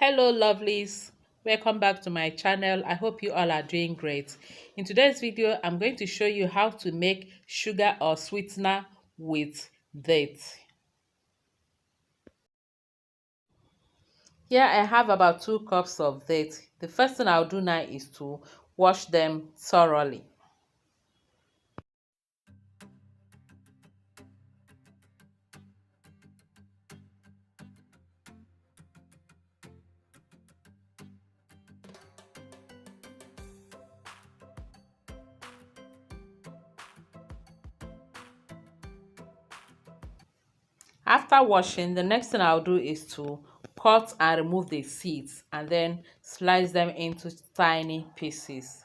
Hello lovelies, welcome back to my channel. I hope you all are doing great. In today's video I'm going to show you how to make sugar or sweetener with dates. Here I have about 2 cups of dates. The first thing I'll do now is to wash them thoroughly. After washing, the next thing I'll do is to cut and remove the seeds and then slice them into tiny pieces.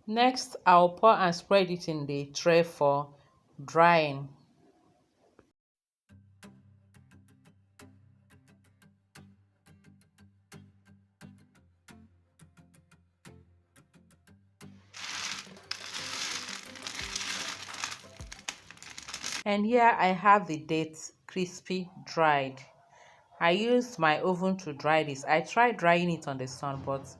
Next, I'll pour and spread it in the tray for drying. And here I have the dates crispy dried. I used my oven to dry this. I tried drying it on the sun, but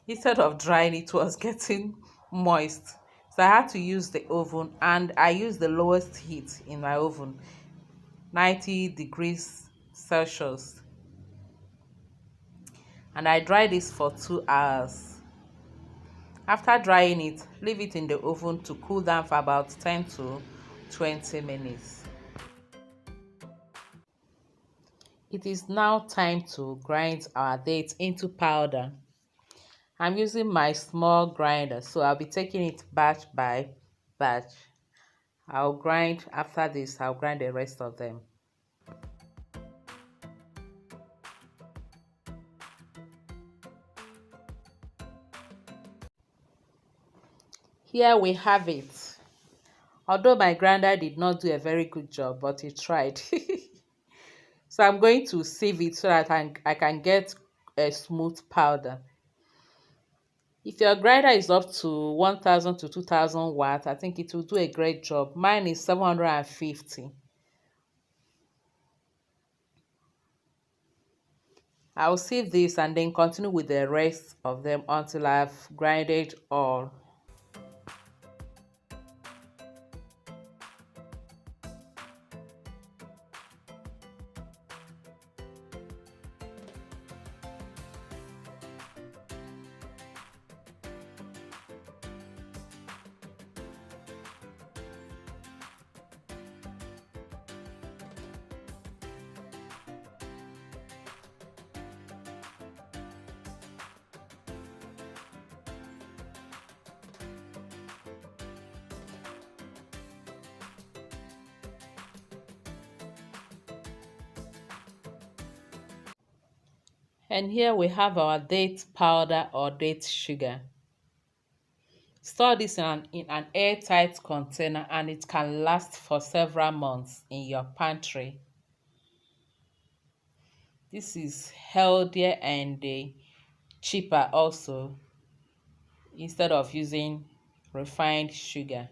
instead of drying it was getting moist. So I had to use the oven, and I used the lowest heat in my oven, 90 degrees Celsius. And I dried this for 2 hours. After drying it, leave it in the oven to cool down for about 10 to 20 minutes. It is now time to grind our dates into powder. I'm using my small grinder, so I'll be taking it batch by batch. I'll grind after this, I'll grind the rest of them. Here we have it. Although my grinder did not do a very good job, but it tried. So I'm going to sieve it so that I can get a smooth powder. If your grinder is up to 1000 to 2000 watts, I think it will do a great job. Mine is 750. I'll sieve this and then continue with the rest of them until I've grinded all. And here we have our date powder or date sugar. Store this in an airtight container and it can last for several months in your pantry. This is healthier and cheaper also, instead of using refined sugar.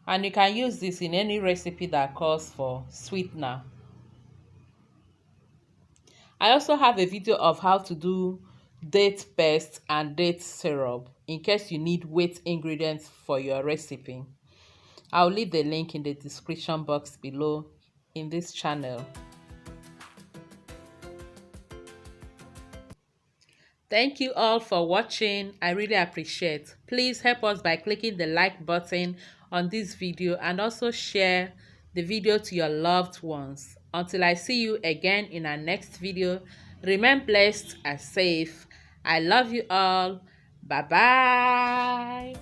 And you can use this in any recipe that calls for sweetener. I also have a video of how to do date paste and date syrup. in case you need weight ingredients for your recipe. I'll leave the link in the description box below in this channel. Thank you all for watching. I really appreciate. Please help us by clicking the like button on this video and also share the video to your loved ones. Until I see you again in our next video, remain blessed and safe. I love you all. Bye bye.